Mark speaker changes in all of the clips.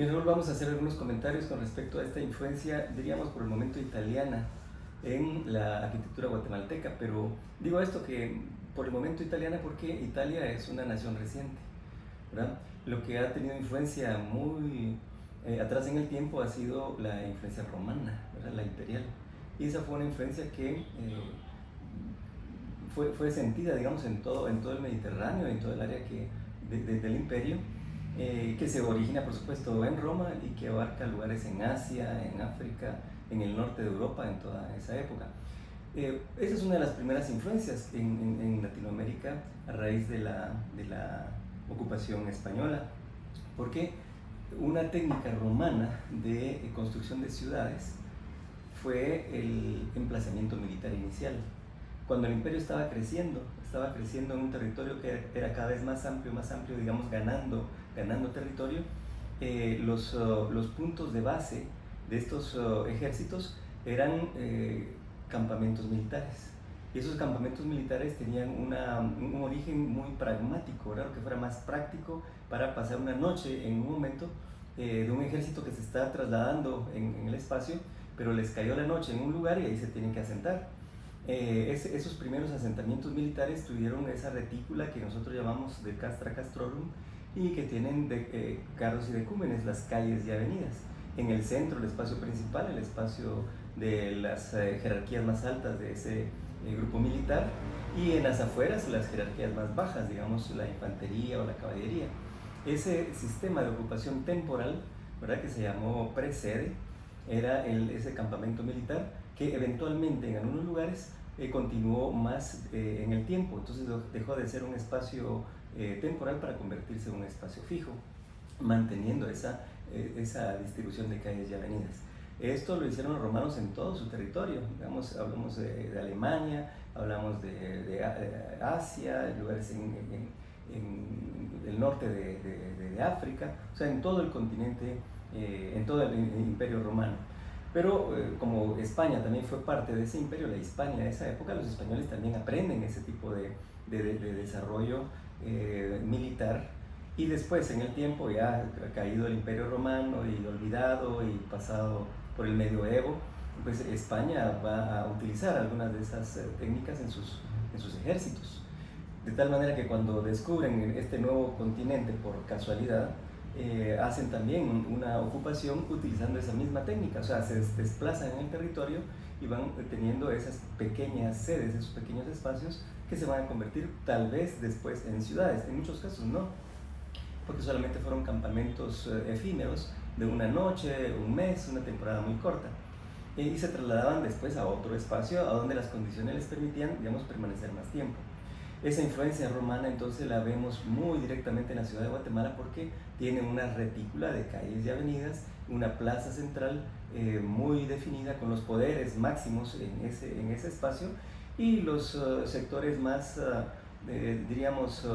Speaker 1: Bien, Raúl, vamos a hacer algunos comentarios con respecto a esta influencia, diríamos por el momento italiana, en la arquitectura guatemalteca, pero digo esto que por el momento italiana porque Italia es una nación reciente, ¿verdad? Lo que ha tenido influencia muy atrás en el tiempo ha sido la influencia romana, ¿verdad? La imperial, y esa fue una influencia que fue sentida, digamos, en todo el Mediterráneo, en todo el área del imperio, que se origina, por supuesto, en Roma y que abarca lugares en Asia, en África, en el norte de Europa, en toda esa época. Esa es una de las primeras influencias en Latinoamérica a raíz de la ocupación española, porque una técnica romana de construcción de ciudades fue el emplazamiento militar inicial. Cuando el imperio estaba creciendo en un territorio que era cada vez más amplio, digamos, ganando territorio, los puntos de base de estos ejércitos eran campamentos militares. Y esos campamentos militares tenían un origen muy pragmático, ¿verdad? Que fuera más práctico para pasar una noche en un momento de un ejército que se está trasladando en el espacio, pero les cayó la noche en un lugar y ahí se tienen que asentar. Esos primeros asentamientos militares tuvieron esa retícula que nosotros llamamos de castra castrorum y que tienen carros y decúmenes, las calles y avenidas. En el centro, el espacio principal, el espacio de las jerarquías más altas de ese grupo militar, y en las afueras las jerarquías más bajas, digamos la infantería o la caballería. Ese sistema de ocupación temporal, ¿verdad?, que se llamó presede, era ese campamento militar que eventualmente en algunos lugares continuó más en el tiempo, entonces dejó de ser un espacio temporal para convertirse en un espacio fijo, manteniendo esa distribución de calles y avenidas. Esto lo hicieron los romanos en todo su territorio, digamos, hablamos de Alemania, hablamos de Asia, lugares en el norte de África, o sea, en todo el continente, en todo el imperio romano. Pero como España también fue parte de ese imperio, la Hispania de esa época, los españoles también aprenden ese tipo de desarrollo militar, y después en el tiempo ya ha caído el imperio romano y olvidado y pasado por el medioevo, pues España va a utilizar algunas de esas técnicas en sus ejércitos. De tal manera que cuando descubren este nuevo continente por casualidad, hacen también una ocupación utilizando esa misma técnica, o sea, se desplazan en el territorio y van teniendo esas pequeñas sedes, esos pequeños espacios que se van a convertir tal vez después en ciudades. En muchos casos no, porque solamente fueron campamentos efímeros de una noche, un mes, una temporada muy corta, y se trasladaban después a otro espacio a donde las condiciones les permitían, digamos, permanecer más tiempo. Esa influencia romana entonces la vemos muy directamente en la ciudad de Guatemala porque tiene una retícula de calles y avenidas, una plaza central muy definida con los poderes máximos en ese espacio, y los sectores más, diríamos,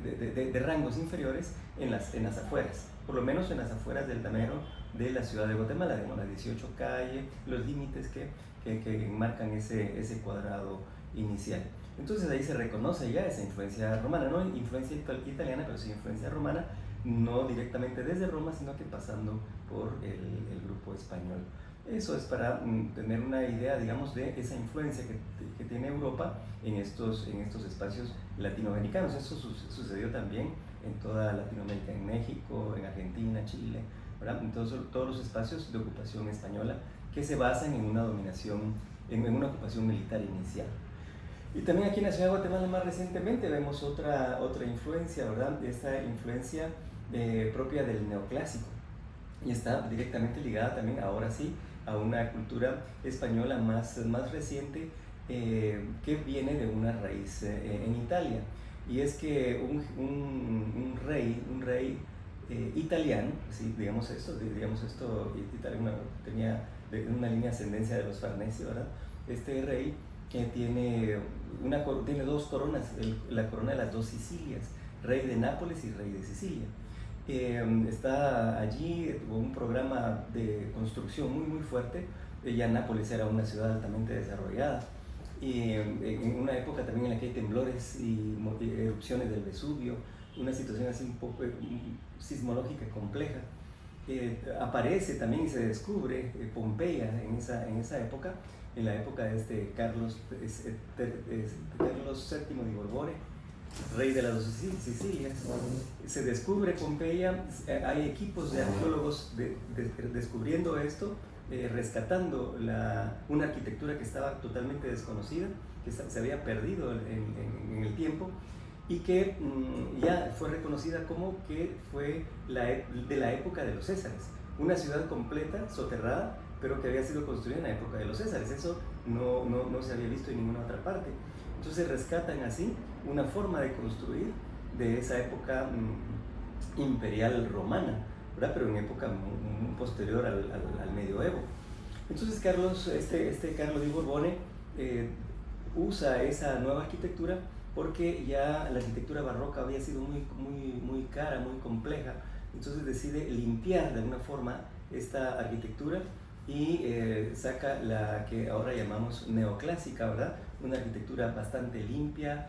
Speaker 1: de rangos inferiores en las afueras, por lo menos en las afueras del damero de la ciudad de Guatemala, digamos, las 18 calles, los límites que marcan ese cuadrado inicial. Entonces ahí se reconoce ya esa influencia romana, no influencia italiana, pero sí influencia romana, no directamente desde Roma, sino que pasando por el grupo español. Eso es para tener una idea, digamos, de esa influencia que tiene Europa en estos espacios latinoamericanos. Eso sucedió también en toda Latinoamérica, en México, en Argentina, Chile, ¿verdad? En todos los espacios de ocupación española que se basan en una dominación, en una ocupación militar inicial. Y también aquí en la ciudad de Guatemala más recientemente vemos otra influencia, ¿verdad? Esta influencia propia del neoclásico, y está directamente ligada también, ahora sí, a una cultura española más reciente, que viene de una raíz en Italia. Y es que un rey italiano, ¿sí? digamos esto, Italia tenía una línea de ascendencia de los Farnesio, ¿verdad? Este rey que tiene dos coronas, la corona de las dos Sicilias, rey de Nápoles y rey de Sicilia. Está allí, tuvo un programa de construcción muy fuerte. Ya Nápoles era una ciudad altamente desarrollada, y en una época también en la que hay temblores y erupciones del Vesubio, una situación así un poco sismológica compleja. aparece también y se descubre Pompeya en esa época, en la época de este Carlos VII de Borbone, rey de las dos Sicilias. Se descubre Pompeya, hay equipos de arqueólogos descubriendo esto, rescatando una arquitectura que estaba totalmente desconocida, que se había perdido en el tiempo, y que ya fue reconocida como que fue de la época de los Césares, una ciudad completa, soterrada, pero que había sido construida en la época de los Césares. Eso no se había visto en ninguna otra parte. Entonces rescatan así una forma de construir de esa época imperial romana, ¿verdad? Pero en época muy posterior al medioevo. Entonces Carlos de Borbone usa esa nueva arquitectura porque ya la arquitectura barroca había sido muy cara, muy compleja. Entonces decide limpiar de alguna forma esta arquitectura y saca la que ahora llamamos neoclásica, ¿verdad? Una arquitectura bastante limpia,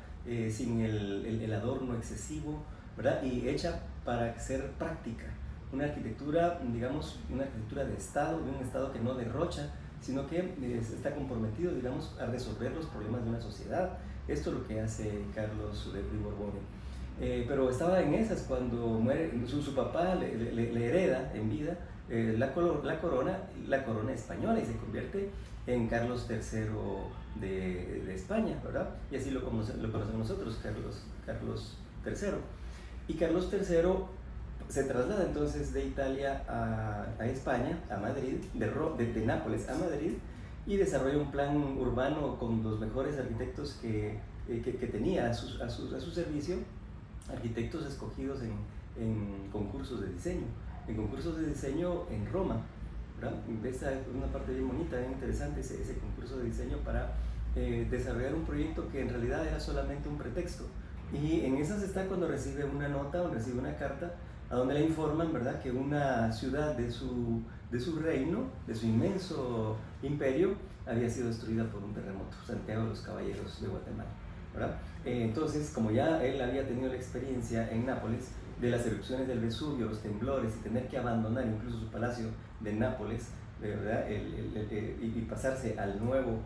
Speaker 1: sin el adorno excesivo, ¿verdad? Y hecha para ser práctica. Una arquitectura, digamos, una arquitectura de un Estado que no derrocha, sino que está comprometido, digamos, a resolver los problemas de una sociedad. Esto es lo que hace Carlos de Borbone. Pero estaba en esas cuando muere, su papá le hereda en vida la corona española y se convierte en Carlos III de España, ¿verdad? Y así lo conocemos nosotros, Carlos III. Y Carlos III se traslada entonces de Italia a España, a Madrid, de Nápoles a Madrid, y desarrolla un plan urbano con los mejores arquitectos que tenía a su servicio, arquitectos escogidos en concursos de diseño, en Roma, ¿verdad? Esa es una parte bien bonita, bien interesante, ese concurso de diseño para desarrollar un proyecto que en realidad era solamente un pretexto. Y en esas está cuando recibe una nota o recibe una carta a donde le informan, ¿verdad?, que una ciudad de su reino, de su inmenso imperio, había sido destruida por un terremoto, Santiago de los Caballeros de Guatemala, ¿verdad? Entonces, como ya él había tenido la experiencia en Nápoles de las erupciones del Vesubio, los temblores, y tener que abandonar incluso su palacio de Nápoles, ¿verdad?, y pasarse al nuevo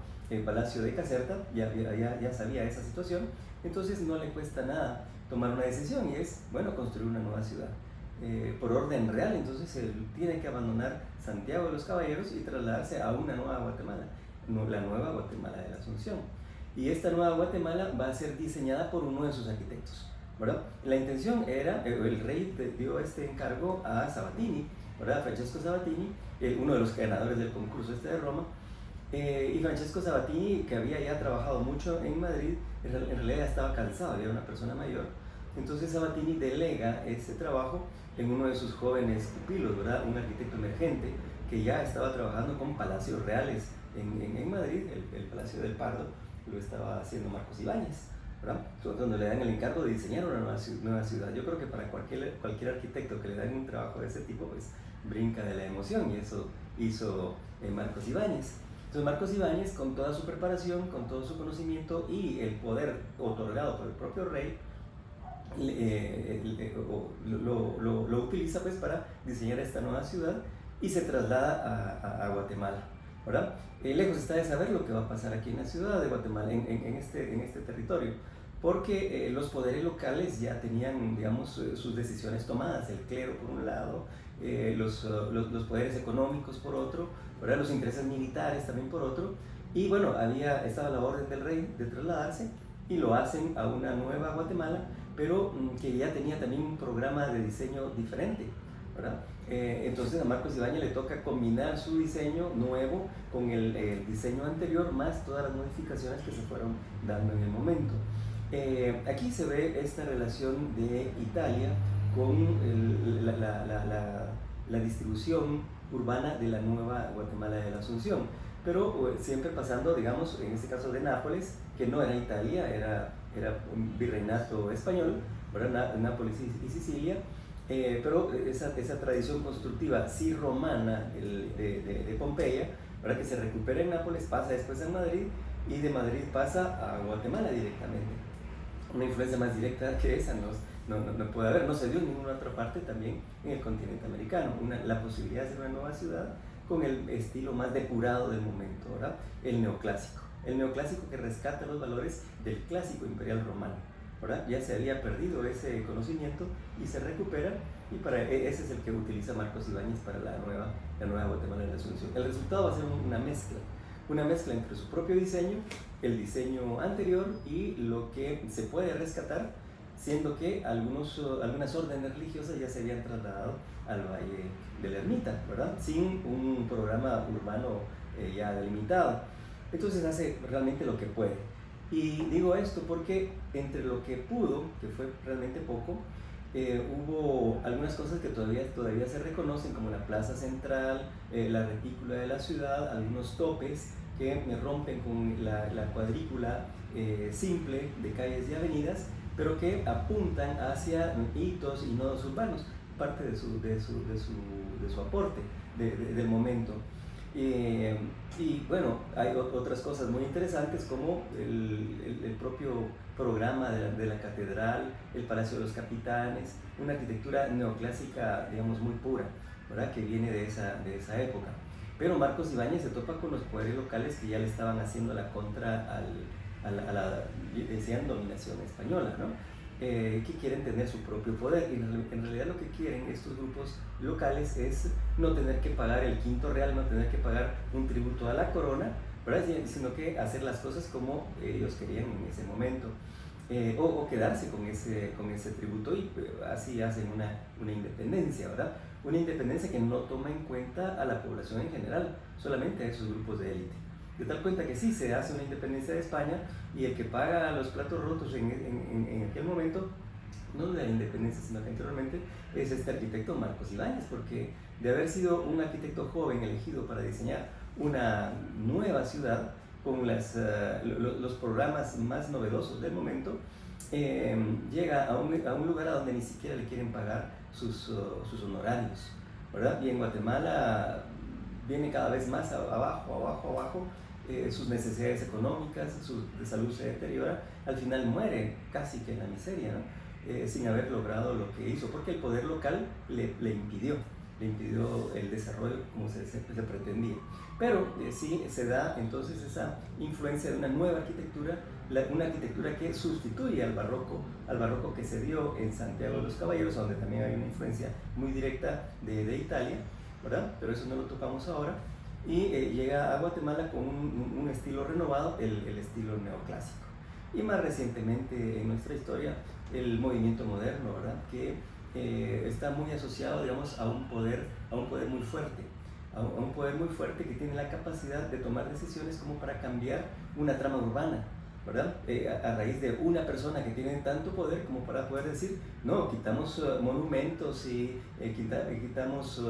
Speaker 1: palacio de Caserta, ya sabía esa situación. Entonces no le cuesta nada tomar una decisión, y es, bueno, construir una nueva ciudad. Por orden real, entonces él tiene que abandonar Santiago de los Caballeros y trasladarse a una nueva Guatemala, la nueva Guatemala de la Asunción. Y esta nueva Guatemala va a ser diseñada por uno de sus arquitectos, ¿verdad? La intención era, el rey dio este encargo a Sabatini, ¿verdad? Francesco Sabatini, uno de los ganadores del concurso de Roma. Y Francesco Sabatini, que había ya trabajado mucho en Madrid, en realidad estaba cansado, era una persona mayor. Entonces Sabatini delega ese trabajo en uno de sus jóvenes pupilos, ¿verdad? Un arquitecto emergente que ya estaba trabajando con palacios reales en Madrid, el Palacio del Pardo lo estaba haciendo Marcos Ibáñez, ¿verdad? Cuando le dan el encargo de diseñar una nueva ciudad, yo creo que para cualquier arquitecto que le dan un trabajo de ese tipo, pues brinca de la emoción, y eso hizo Marcos Ibáñez. Entonces Marcos Ibáñez, con toda su preparación, con todo su conocimiento y el poder otorgado por el propio rey, lo utiliza pues para diseñar esta nueva ciudad y se traslada a Guatemala, ¿verdad? Lejos está de saber lo que va a pasar aquí en la ciudad de Guatemala, en este territorio, porque los poderes locales ya tenían, digamos, sus decisiones tomadas, el clero por un lado, los poderes económicos por otro, ¿verdad?, los intereses militares también por otro, y bueno, estaba la orden del rey de trasladarse, y lo hacen a una nueva Guatemala, pero que ya tenía también un programa de diseño diferente, ¿verdad? Entonces a Marcos Ibáñez le toca combinar su diseño nuevo con el diseño anterior, más todas las modificaciones que se fueron dando en el momento. Aquí se ve esta relación de Italia con la distribución urbana de la nueva Guatemala de la Asunción, pero siempre pasando, digamos, en este caso de Nápoles, que no era Italia, era un virreinato español, ¿verdad? Nápoles y Sicilia, pero esa tradición constructiva sí romana de Pompeya, ¿verdad?, que se recupera en Nápoles, pasa después a Madrid, y de Madrid pasa a Guatemala directamente. Una influencia más directa que esa no puede haber, no se dio en ninguna otra parte también en el continente americano, la posibilidad de hacer una nueva ciudad con el estilo más depurado del momento, ¿verdad? El neoclásico que rescata los valores del clásico imperial romano, ¿verdad? Ya se había perdido ese conocimiento y se recupera, y ese es el que utiliza Marcos Ibáñez para la nueva Guatemala de la Asunción. El resultado va a ser una mezcla entre su propio diseño, el diseño anterior y lo que se puede rescatar, siendo que algunas órdenes religiosas ya se habían trasladado al Valle de la Ermita, ¿verdad? Sin un programa urbano ya delimitado. Entonces hace realmente lo que puede. Y digo esto porque entre lo que pudo, que fue realmente poco, hubo algunas cosas que todavía se reconocen, como la plaza central, la retícula de la ciudad, algunos topes que rompen con la cuadrícula simple de calles y avenidas, pero que apuntan hacia hitos y nodos urbanos, parte de su aporte del momento. Y bueno, hay otras cosas muy interesantes, como el propio programa de la catedral, el Palacio de los Capitanes, una arquitectura neoclásica, digamos, muy pura, ¿verdad? Que viene de esa época. Pero Marcos Ibáñez se topa con los poderes locales que ya le estaban haciendo la contra a la decían, dominación española, ¿no? Que quieren tener su propio poder, y en realidad lo que quieren estos grupos locales es no tener que pagar el quinto real, no tener que pagar un tributo a la corona, ¿verdad? Sino que hacer las cosas como ellos querían en ese momento, o quedarse con ese tributo, y así hacen una independencia, ¿verdad? Una independencia que no toma en cuenta a la población en general, solamente a esos grupos de élite. De tal cuenta que sí se hace una independencia de España, y el que paga los platos rotos en aquel momento, no de la independencia, sino que anteriormente, es este arquitecto Marcos Ibáñez, porque de haber sido un arquitecto joven elegido para diseñar una nueva ciudad con los programas más novedosos del momento, llega a un lugar a donde ni siquiera le quieren pagar sus honorarios, ¿verdad? Y en Guatemala viene cada vez más abajo, sus necesidades económicas, su de salud se deteriora, al final muere casi que en la miseria, ¿no? Sin haber logrado lo que hizo, porque el poder local le impidió el desarrollo como se pretendía. Pero sí se da entonces esa influencia de una nueva arquitectura, una arquitectura que sustituye al barroco que se dio en Santiago de los Caballeros, donde también hay una influencia muy directa de Italia, ¿verdad? Pero eso no lo tocamos ahora. Y llega a Guatemala con un estilo renovado, el estilo neoclásico. Y más recientemente en nuestra historia, el movimiento moderno, ¿verdad? Que está muy asociado, digamos, a un poder muy fuerte, a un poder muy fuerte que tiene la capacidad de tomar decisiones como para cambiar una trama urbana, ¿verdad? A raíz de una persona que tiene tanto poder como para poder decir, no, quitamos monumentos y quitamos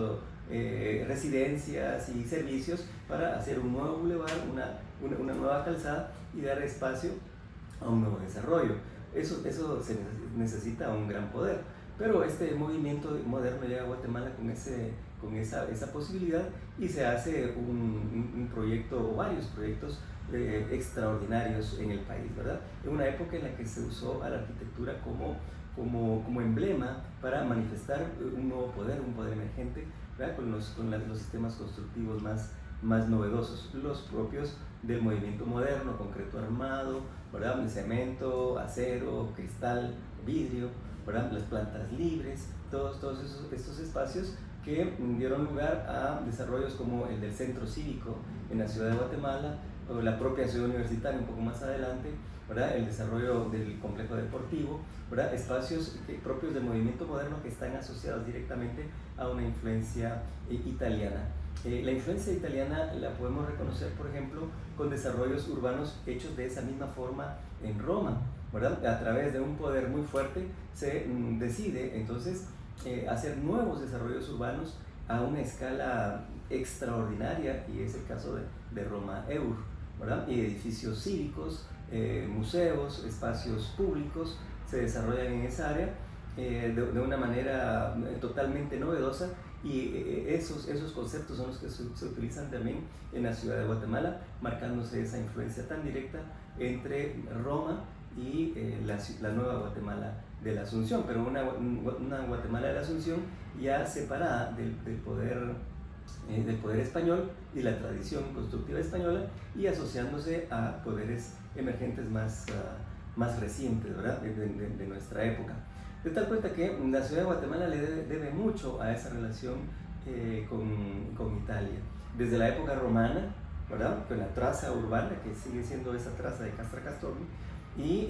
Speaker 1: residencias y servicios para hacer un nuevo bulevar, una nueva calzada, y dar espacio a un nuevo desarrollo. Eso se necesita un gran poder. Pero este movimiento moderno llega a Guatemala con esa posibilidad, y se hace un proyecto o varios proyectos extraordinarios en el país, ¿verdad? En una época en la que se usó a la arquitectura como emblema para manifestar un nuevo poder, un poder emergente, ¿verdad? Con los sistemas constructivos más novedosos, los propios del movimiento moderno: concreto armado, ¿verdad? Cemento, acero, cristal, vidrio, ¿verdad? Las plantas libres, todos estos espacios que dieron lugar a desarrollos como el del centro cívico en la ciudad de Guatemala, o la propia ciudad universitaria un poco más adelante, ¿verdad? El desarrollo del complejo deportivo, ¿verdad? Espacios propios del movimiento moderno que están asociados directamente a una influencia italiana. La influencia italiana la podemos reconocer, por ejemplo, con desarrollos urbanos hechos de esa misma forma en Roma, ¿verdad? A través de un poder muy fuerte se decide entonces hacer nuevos desarrollos urbanos a una escala extraordinaria, y es el caso de Roma Eur, ¿verdad? Y edificios cívicos, museos, espacios públicos se desarrollan en esa área de una manera totalmente novedosa, y esos conceptos son los que se utilizan también en la ciudad de Guatemala, marcándose esa influencia tan directa entre Roma y la nueva Guatemala de la Asunción, pero una Guatemala de la Asunción ya separada del poder español y la tradición constructiva española, y asociándose a poderes emergentes más recientes, ¿verdad? De nuestra época. De tal cuenta que la ciudad de Guatemala le debe mucho a esa relación con Italia. Desde la época romana, ¿verdad? Con la traza urbana, que sigue siendo esa traza de Castra Castorni, y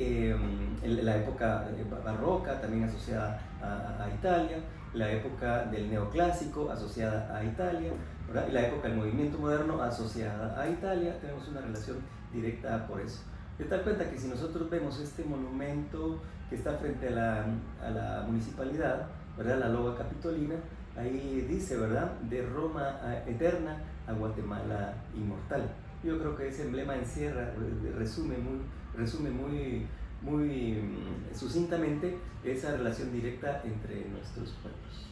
Speaker 1: la época barroca también asociada a Italia, la época del neoclásico asociada a Italia, ¿verdad? Y la época del movimiento moderno asociada a Italia. Tenemos una relación directa por eso. De tal cuenta que si nosotros vemos este monumento que está frente a la municipalidad, ¿verdad? La loba capitolina, ahí dice, ¿verdad? De Roma eterna a Guatemala inmortal. Yo creo que ese emblema encierra, resume muy sucintamente esa relación directa entre nuestros pueblos.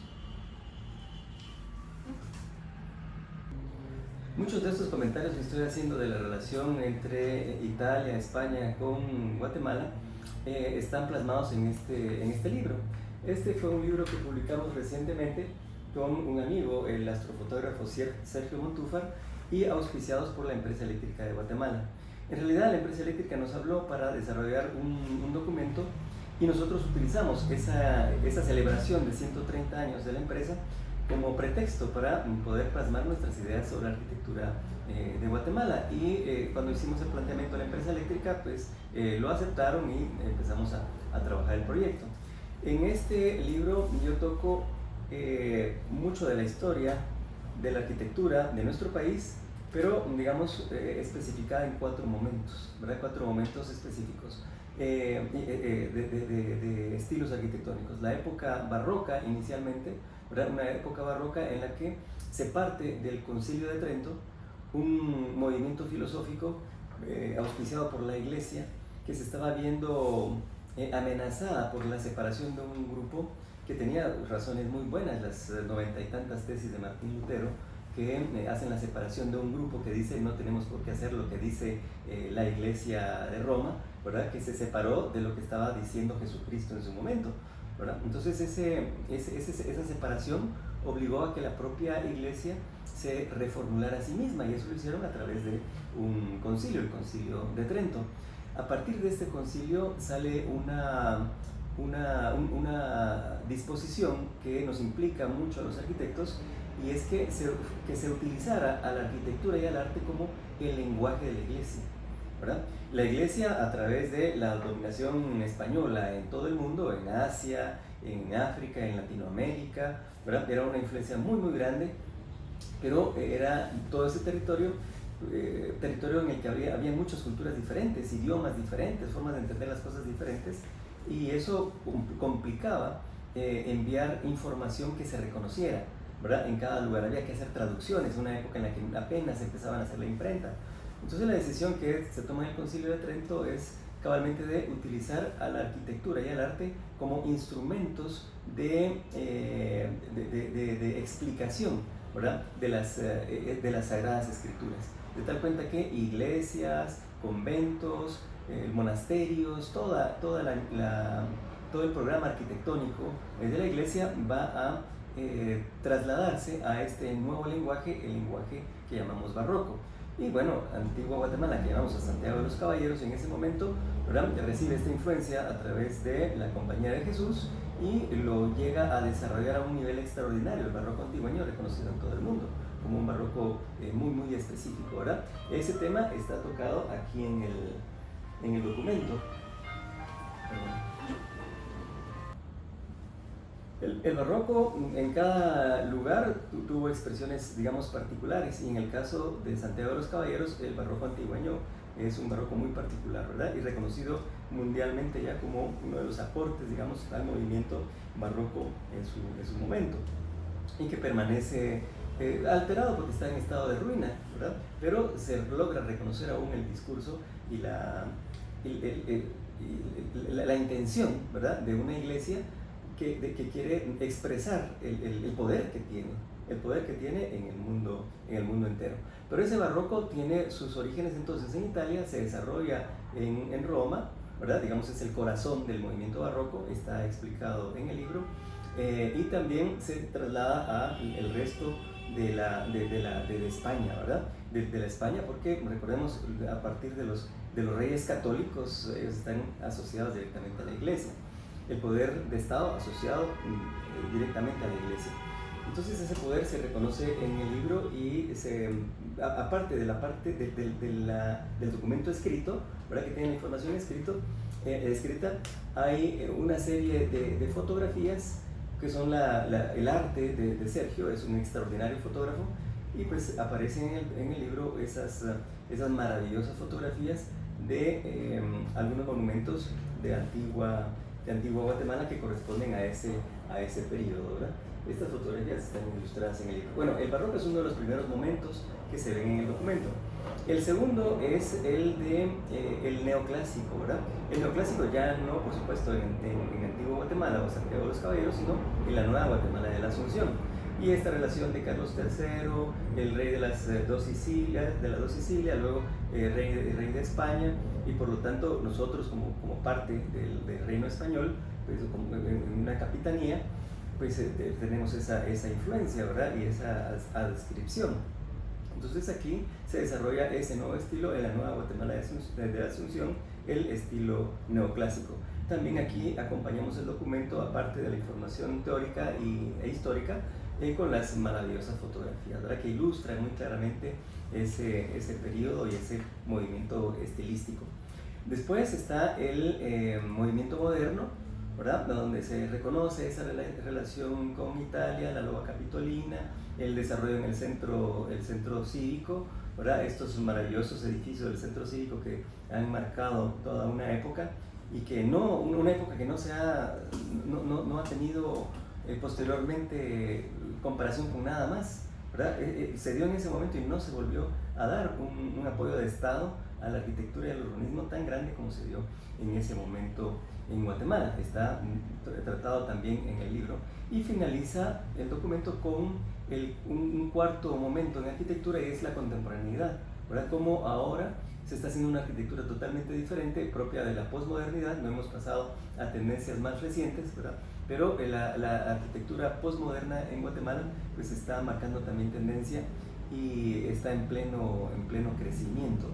Speaker 1: Muchos de estos comentarios que estoy haciendo de la relación entre Italia, España con Guatemala están plasmados en este libro. Este fue un libro que publicamos recientemente con un amigo, el astrofotógrafo Sergio Montúfar, y auspiciados por la Empresa Eléctrica de Guatemala. En realidad, la Empresa Eléctrica nos habló para desarrollar un documento, y nosotros utilizamos esa celebración de 130 años de la empresa como pretexto para poder plasmar nuestras ideas sobre la arquitectura de Guatemala. Y cuando hicimos el planteamiento a la Empresa Eléctrica, pues lo aceptaron y empezamos a trabajar el proyecto. En este libro yo toco mucho de la historia de la arquitectura de nuestro país, pero digamos especificada en 4 momentos, ¿verdad? 4 momentos específicos de estilos arquitectónicos. La época barroca inicialmente, ¿verdad? Una época barroca en la que se parte del Concilio de Trento, un movimiento filosófico auspiciado por la Iglesia, que se estaba viendo amenazada por la separación de un grupo que tenía razones muy buenas, las 90 y tantas tesis de Martín Lutero, que hacen la separación de un grupo que dice no tenemos por qué hacer lo que dice la Iglesia de Roma, ¿verdad? Que se separó de lo que estaba diciendo Jesucristo en su momento, ¿verdad? Entonces esa separación obligó a que la propia Iglesia se reformulara a sí misma, y eso lo hicieron a través de un concilio, el Concilio de Trento. A partir de este concilio sale una disposición que nos implica mucho a los arquitectos, y es que se utilizara a la arquitectura y al arte como el lenguaje de la Iglesia, ¿verdad? La Iglesia, a través de la dominación española en todo el mundo, en Asia, en África, en Latinoamérica, ¿verdad? Era una influencia muy grande, pero era todo ese territorio en el que había muchas culturas diferentes, idiomas diferentes, formas de entender las cosas diferentes, y eso complicaba enviar información que se reconociera, ¿verdad? En cada lugar había que hacer traducciones, una época en la que apenas empezaban a hacer la imprenta. Entonces la decisión que se toma en el Concilio de Trento es cabalmente de utilizar a la arquitectura y al arte como instrumentos de explicación, ¿verdad? De las Sagradas Escrituras. De tal cuenta que iglesias, conventos, monasterios, todo el programa arquitectónico de la Iglesia va a trasladarse a este nuevo lenguaje, el lenguaje que llamamos barroco. Y bueno, Antigua Guatemala, que llamamos a Santiago de los Caballeros en ese momento, ¿verdad? Recibe esta influencia a través de la Compañía de Jesús y lo llega a desarrollar a un nivel extraordinario, el barroco antigüeño, reconocido en todo el mundo como un barroco muy específico, ¿verdad? Ese tema está tocado aquí en el documento. El barroco en cada lugar tuvo expresiones, digamos, particulares, y en el caso de Santiago de los Caballeros, el barroco antigüeño es un barroco muy particular, ¿verdad? Y reconocido mundialmente ya como uno de los aportes, digamos, al movimiento barroco en su momento, y que permanece alterado porque está en estado de ruina, ¿verdad? Pero se logra reconocer aún el discurso y la intención, ¿verdad? De una iglesia que quiere expresar el poder que tiene en el mundo entero. Pero ese barroco tiene sus orígenes entonces en Italia, se desarrolla en Roma, ¿verdad? Digamos, es el corazón del movimiento barroco, está explicado en el libro, y también se traslada al resto de España, ¿verdad? De la España, porque recordemos, a partir de los reyes católicos, ellos están asociados directamente a la iglesia, el poder de Estado asociado directamente a la iglesia. Entonces ese poder se reconoce en el libro y aparte de la parte del documento escrito, ¿verdad? Que tiene la información escrita, hay una serie de fotografías que son el arte de Sergio. Es un extraordinario fotógrafo, y pues aparecen en el libro esas maravillosas fotografías de algunos monumentos de antigua Guatemala que corresponden a ese periodo, ¿verdad? Estas fotografías están ilustradas en el libro. Bueno, el barroco es uno de los primeros momentos que se ven en el documento. El segundo es el neoclásico, ¿verdad? El neoclásico ya no, por supuesto, en Antigua Guatemala o Santiago de los Caballeros, sino en la Nueva Guatemala de la Asunción. Y esta relación de Carlos III, el rey de las dos Sicilias, luego rey de España, y por lo tanto nosotros como parte del reino español, pues, como en una capitanía, pues tenemos esa influencia, ¿verdad? Y esa adscripción. Entonces aquí se desarrolla ese nuevo estilo en la Nueva Guatemala de Asunción, el estilo neoclásico. También aquí acompañamos el documento, aparte de la información teórica e histórica, con las maravillosas fotografías, ¿verdad? Que ilustran muy claramente ese periodo y ese movimiento estilístico. Después está el movimiento moderno, ¿verdad? Donde se reconoce esa relación con Italia, la loba capitolina, el desarrollo en el centro cívico, ¿verdad? Estos maravillosos edificios del centro cívico que han marcado toda una época, y que una época que no ha tenido posteriormente comparación con nada más, ¿verdad? Se dio en ese momento y no se volvió a dar un apoyo de Estado a la arquitectura y al urbanismo tan grande como se dio en ese momento en Guatemala. Está tratado también en el libro, y finaliza el documento con un cuarto momento en arquitectura, y es la contemporaneidad, ¿verdad? Como ahora se está haciendo una arquitectura totalmente diferente, propia de la posmodernidad. No hemos pasado a tendencias más recientes, ¿verdad? Pero la arquitectura posmoderna en Guatemala pues está marcando también tendencia y está en pleno crecimiento.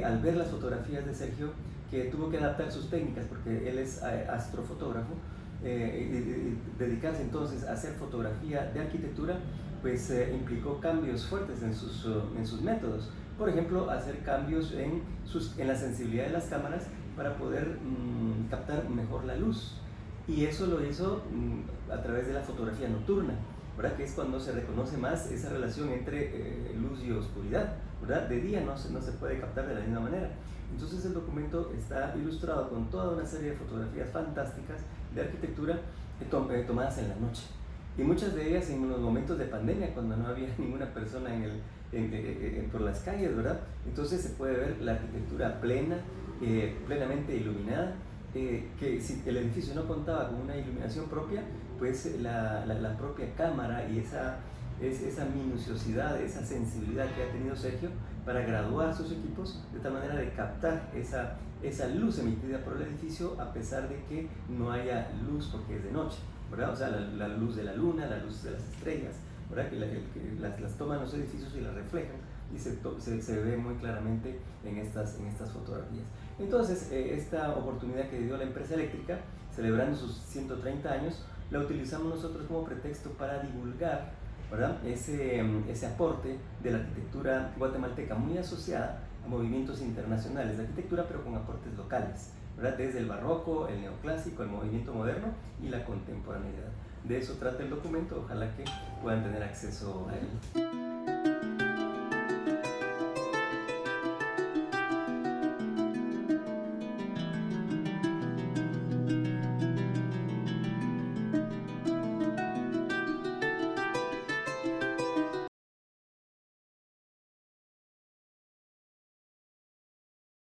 Speaker 1: Al ver las fotografías de Sergio, que tuvo que adaptar sus técnicas porque él es astrofotógrafo, dedicarse entonces a hacer fotografía de arquitectura, pues implicó cambios fuertes en sus métodos. Por ejemplo, hacer cambios en la sensibilidad de las cámaras para poder captar mejor la luz. Y eso lo hizo a través de la fotografía nocturna, ¿verdad? Que es cuando se reconoce más esa relación entre luz y oscuridad, ¿verdad? De día no se puede captar de la misma manera. Entonces el documento está ilustrado con toda una serie de fotografías fantásticas de arquitectura tomadas en la noche. Y muchas de ellas en los momentos de pandemia, cuando no había ninguna persona por las calles, ¿verdad? Entonces se puede ver la arquitectura plenamente iluminada, que si el edificio no contaba con una iluminación propia, pues la propia cámara y esa minuciosidad, esa sensibilidad que ha tenido Sergio para graduar sus equipos de tal manera de captar esa luz emitida por el edificio, a pesar de que no haya luz porque es de noche, ¿verdad? O sea, la luz de la luna, la luz de las estrellas, ¿verdad? Que las toman los edificios y las reflejan, y se ve muy claramente en estas fotografías. Entonces, esta oportunidad que dio la empresa eléctrica, celebrando sus 130 años, la utilizamos nosotros como pretexto para divulgar, ¿verdad? Ese aporte de la arquitectura guatemalteca, muy asociada a movimientos internacionales de arquitectura, pero con aportes locales, ¿verdad? Desde el barroco, el neoclásico, el movimiento moderno y la contemporaneidad. De eso trata el documento, ojalá que puedan tener acceso a él.